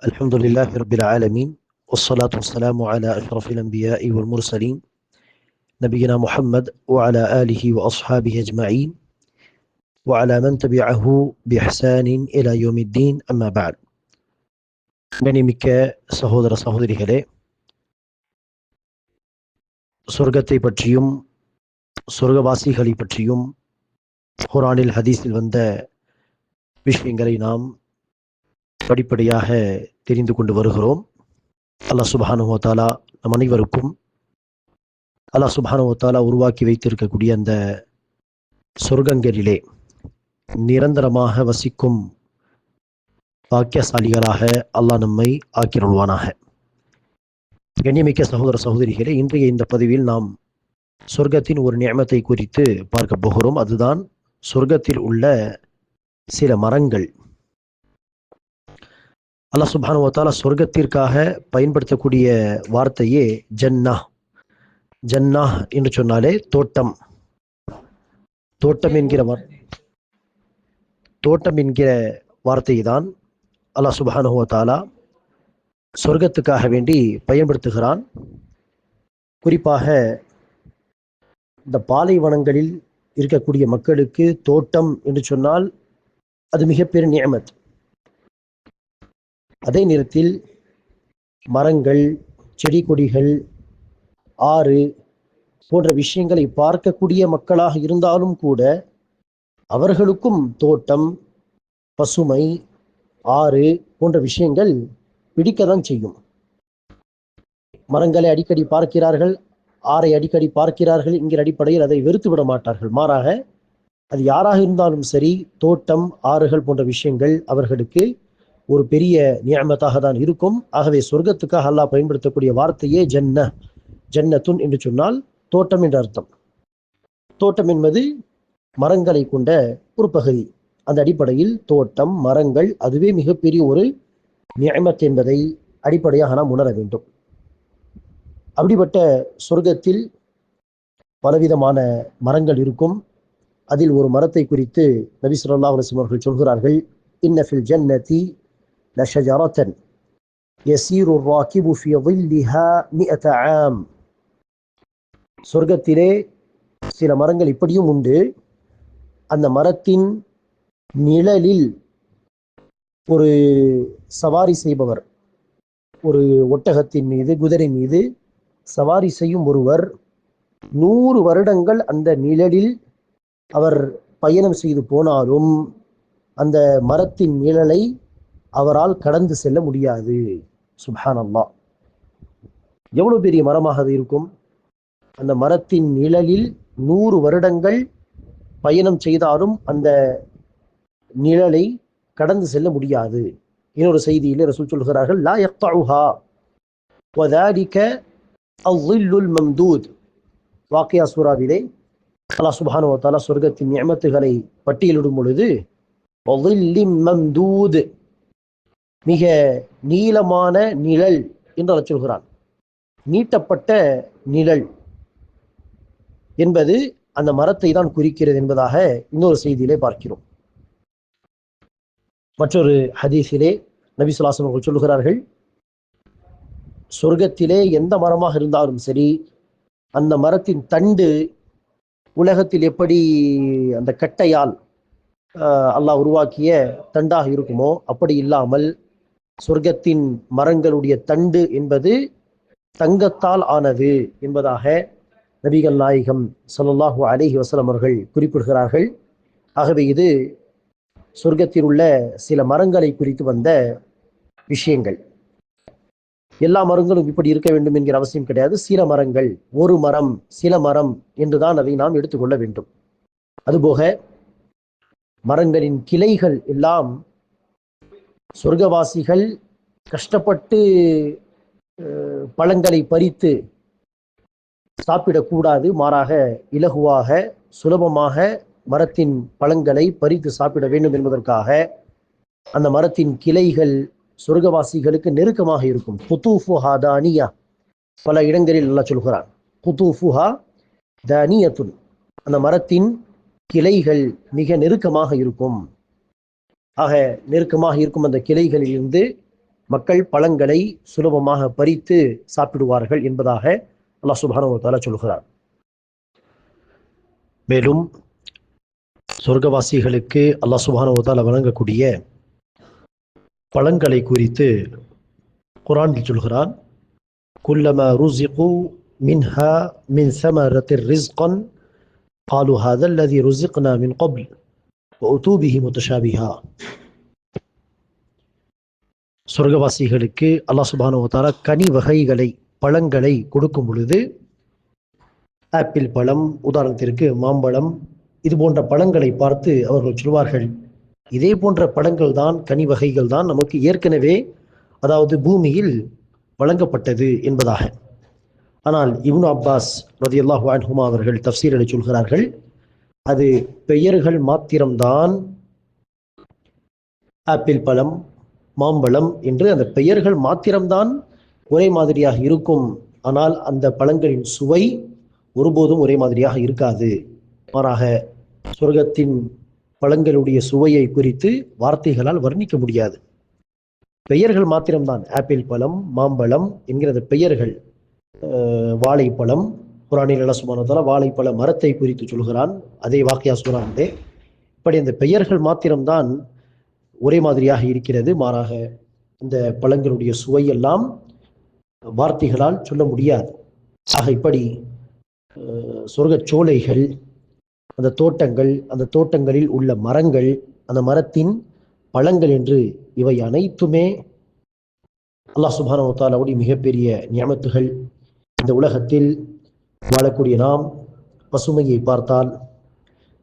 الحمد لله رب العالمين والصلاة والسلام على أشرف الأنبياء والمرسلين نبينا محمد وعلى آله وأصحابه أجمعين وعلى من تبعه بإحسان إلى يوم الدين أما بعد கண்ணியமிக்க சகோதர சகோதரிகளே, சொர்க்கத்தை பற்றியும் சொர்க்கவாசிகளை பற்றியும் குர்ஆனில் ஹதீஸில் வந்த விஷயங்களை நாம் படிப்படியாக தெரிந்து கொண்டு வருகிறோம். அல்லாஹ் சுப்ஹானஹு வ தஆலா நம் அனைவருக்கும் அல்லாஹ் சுப்ஹானஹு வ தஆலா உருவாக்கி வைத்திருக்கக்கூடிய அந்த சொர்க்கங்களிலே நிரந்தரமாக வசிக்கும் பாக்கியசாலிகளாக அல்லாஹ் நம்மை ஆக்கிருள்வானாக. கண்ணியமிக்க சகோதர சகோதரிகளே, இன்றைய இந்த பதிவில் நாம் சொர்க்கத்தின் ஒரு நியமத்தை குறித்து பார்க்க போகிறோம். அதுதான் சொர்க்கத்தில் உள்ள சில மரங்கள். அல்லாஹ் சுப்ஹானஹு வ தஆலா சொர்க்கத்திற்காக பயன்படுத்தக்கூடிய வார்த்தையே ஜன்னா. ஜன்னா என்று சொன்னாலே தோட்டம். தோட்டம் என்கிற வார்த்தை தான் அல்லாஹ் சுப்ஹானஹு வ தஆலா சொர்க்கத்துக்காக வேண்டி பயன்படுத்துகிறான். குறிப்பாக இந்த பாலைவனங்களில் இருக்கக்கூடிய மக்களுக்கு தோட்டம் என்று சொன்னால் அது மிகப்பெரிய நியமத். அதே நேரத்தில் மரங்கள், செடி கொடிகள், ஆறு போன்ற விஷயங்களை பார்க்கக்கூடிய மக்களாக இருந்தாலும் கூட அவர்களுக்கும் தோட்டம், பசுமை, ஆறு போன்ற விஷயங்கள் பிடிக்கத்தான் செய்யும். மரங்களை அடிக்கடி பார்க்கிறார்கள், ஆறை அடிக்கடி பார்க்கிறார்கள் என்கிற அடிப்படையில் அதை வெறுத்து விட மாட்டார்கள். மாறாக அது யாராக இருந்தாலும் சரி, தோட்டம், ஆறுகள் போன்ற விஷயங்கள் அவர்களுக்கு ஒரு பெரிய நியமத்தாக தான் இருக்கும். ஆகவே சொர்க்கத்துக்காக அல்லாஹ் பயன்படுத்தக்கூடிய வார்த்தையே ஜன்ன. ஜன்னத்துன் என்று சொன்னால் தோட்டம் என்ற அர்த்தம். தோட்டம் என்பது மரங்களை கொண்ட ஒரு பகுதி. அந்த அடிப்படையில் தோட்டம், மரங்கள் அதுவே மிகப்பெரிய ஒரு நியமத் என்பதை அடிப்படையாக நாம் உணர வேண்டும். அப்படிப்பட்ட சொர்க்கத்தில் பலவிதமான மரங்கள் இருக்கும். அதில் ஒரு மரத்தை குறித்து நபி ஸல்லல்லாஹு அலைஹி வஸல்லம் அவர்கள் சொல்கிறார்கள், இன்ன ஃபில் ஜன்னதி லஷஜரத்தன் யஸீரு الراكب في ظلها 100 عام. சொர்க்கத்திலே சில மரங்கள் இப்படியும் உண்டு. அந்த மரத்தின் நிழலில் ஒரு சவாரி செய்பவர், ஒரு ஒட்டகத்தின் மீது, குதிரை மீது சவாரி செய்யும் ஒருவர் 100 வருடங்கள் அந்த நிழலில் அவர் பயணம் செய்து போனாலும் அந்த மரத்தின் நிழலை அவரால் கடந்து செல்ல முடியாது. சுப்ஹானல்லாஹ், எவ்வளவு பெரிய மரமாக அது இருக்கும்! அந்த மரத்தின் நிழலில் 100 வருடங்கள் பயணம் செய்தாலும் அந்த நிழலை கடந்து செல்ல முடியாது. இன்னொரு செய்தியிலே ரசூல் சொல்கிறார்கள், லா யக்தஉஹா வதாலிக அல்-ظில்லுல் மம்தூத். வாக்கியா சூராவிலே அல்லாஹ் சுப்ஹானஹு வ தஆலா சொர்க்கத்தின் நியமத்துகளை பட்டியலிடும் பொழுது வظில்லிம் மம்தூத், மிக நீளமான நிழல் என்று அல்லாஹ் சொல்கிறான். நீட்டப்பட்ட நிழல் என்பது அந்த மரத்தை தான் குறிக்கிறது என்பதாக இன்னொரு செய்தியிலே பார்க்கிறோம். மற்றொரு ஹதீஸிலே நபி ஸல்லல்லாஹு அலைஹி வஸல்லம் சொல்கிறார்கள், சொர்க்கத்திலே எந்த மரமாக இருந்தாலும் சரி, அந்த மரத்தின் தண்டு உலகத்தில் எப்படி அந்த கட்டையால் அல்லாஹ் உருவாக்கிய தண்டாக இருக்குமோ அப்படி இல்லாமல் சொர்க்கத்தின் மரங்களுடைய தண்டு என்பது தங்கத்தால் ஆனது என்பதாக நபிகள் நாயகம் ஸல்லல்லாஹு அலைஹி வஸல்லம் அவர்கள் குறிப்பிடுகிறார்கள். ஆகவே இது சொர்க்கத்தில் உள்ள சில மரங்களை குறித்து வந்த விஷயங்கள். எல்லா மரங்களும் இப்படி இருக்க வேண்டும் என்கிற அவசியம் கிடையாது. சில மரங்கள், ஒரு மரம், சில மரம் என்றுதான் அதை நாம் எடுத்துக்கொள்ள வேண்டும். அதுபோக மரங்களின் கிளைகள் எல்லாம் சொர்க்கவாசிகள் கஷ்டப்பட்டு பழங்களை பறித்து சாப்பிடக்கூடாது. மாறாக இலகுவாக, சுலபமாக மரத்தின் பழங்களை பறித்து சாப்பிட வேண்டும் என்பதற்காக அந்த மரத்தின் கிளைகள் சொர்க்கவாசிகளுக்கு நெருக்கமாக இருக்கும். குதூஃபுஹா தானியா, பல இடங்களில் அல்லாஹ் சொல்கிறான், குதூஃபுஹா தானியத்துன், அந்த மரத்தின் கிளைகள் மிக நெருக்கமாக இருக்கும். ஆக நெருக்கமாக இருக்கும் அந்த கிளைகளிலிருந்து மக்கள் பழங்களை சுலபமாக பறித்து சாப்பிடுவார்கள் என்பதாக அல்லாஹ் சுப்ஹானஹு வ தஆலா சொல்கிறார். மேலும் சொர்க்கவாசிகளுக்கு அல்லாஹ் சுப்ஹானஹு வ தஆலா வழங்கக்கூடிய பழங்களை குறித்து குர்ஆனில் சொல்கிறான், குல்லமா ருஸிகு மின்ஹா மின் ஸமரத்திர் ரிஸ்கன் قالوا هذا الذي رزقنا من قبل وأتوا به متشابها. சொர்க்கவாசிகளுக்கு அல்லாஹ் சுப்ஹானஹு வ தஆலா கனி வகைகளை பழங்களை கொடுக்கும் பொழுது, ஆப்பிள் பழம், உதாரணத்திற்கு மாம்பழம், இது போன்ற பழங்களை பார்த்து அவர்கள் சொல்வார்கள், இதே போன்ற பழங்கள் தான், கனி வகைகள் தான் நமக்கு ஏற்கனவே, அதாவது பூமியில் வழங்கப்பட்டது என்பதாக. ஆனால் இப்னு அப்பாஸ் ரலியல்லாஹு அன்ஹுமா அவர்கள் தஃப்சீரில் சொல்கிறார்கள், அது பெயர்கள் மாத்திரம்தான். ஆப்பிள் பழம், மாம்பழம் என்று அந்த பெயர்கள் மாத்திரம்தான் ஒரே மாதிரியாக இருக்கும். ஆனால் அந்த பழங்களின் சுவை ஒருபோதும் ஒரே மாதிரியாக இருக்காது. மாறாக சொர்க்கத்தின் பழங்களுடைய சுவையை குறித்து வார்த்தைகளால் வர்ணிக்க முடியாது. பெயர்கள் மாத்திரம்தான். ஆப்பிள் பழம், மாம்பழம் என்கிற பெயர்கள். வாழைப்பழம், குர்ஆனில் அல்லாஹ் சுப்ஹானஹு வ தஆலா வாழைப்பழ மரத்தை குறித்து சொல்கிறான், அதே வாக்கியா சூராவிலே. இப்படி அந்த பெயர்கள் மாத்திரம்தான் ஒரே மாதிரியாக இருக்கிறது. மாறாக இந்த பழங்களுடைய சுவையெல்லாம் வார்த்தைகளால் சொல்ல முடியாது. ஆக இப்படி சொர்க்கச் சோலைகள், அந்த தோட்டங்கள், அந்த தோட்டங்களில் உள்ள மரங்கள், அந்த மரத்தின் பழங்கள் என்று இவை அனைத்துமே அல்லாஹ் சுப்ஹானஹு வ தஆலாவுடைய மிகப்பெரிய நியமத்துகள். இந்த உலகத்தில் வாழக்கூடிய நாம் பசுமையை பார்த்தால்,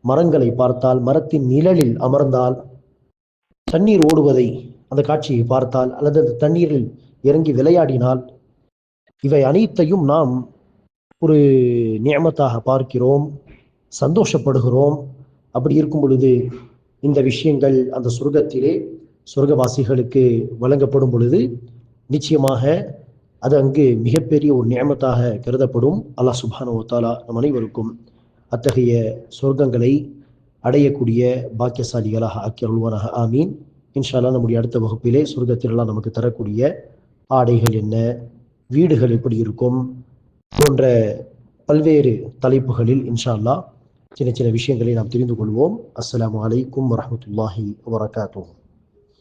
மரங்களை பார்த்தால், மரத்தின் நிழலில் அமர்ந்தால், தண்ணீர் ஓடுவதை அந்த காட்சியை பார்த்தால், அல்லது அந்த தண்ணீரில் இறங்கி விளையாடினால், இவை அனைத்தையும் நாம் ஒரு நியமத்தாக பார்க்கிறோம், சந்தோஷப்படுகிறோம். அப்படி இருக்கும் பொழுது இந்த விஷயங்கள் அந்த சொர்க்கத்திலே சொர்க்கவாசிகளுக்கு வழங்கப்படும் பொழுது நிச்சயமாக அது அங்கு மிகப்பெரிய ஒரு நியமத்தாக கருதப்படும். அல்லாஹ் சுப்ஹானஹு வ தஆலா நம் அனைவருக்கும் அத்தகைய சொர்க்கங்களை அடையக்கூடிய பாக்கியசாலிகளாக ஆக்கி அருள்வானாக. ஆமீன். இன்ஷா அல்லாஹ் நம்முடைய அடுத்த வகுப்பிலே சொர்க்கத்திலெல்லாம் நமக்கு தரக்கூடிய ஆடைகள் என்ன, வீடுகள் எப்படி இருக்கும் போன்ற பல்வேறு தலைப்புகளில் இன்ஷா அல்லாஹ் சின்ன சின்ன விஷயங்களை நாம் தெரிந்து கொள்வோம். அஸ்ஸலாமு அலைக்கும் வரஹ்மத்துல்லாஹி வபரகாத்துஹு.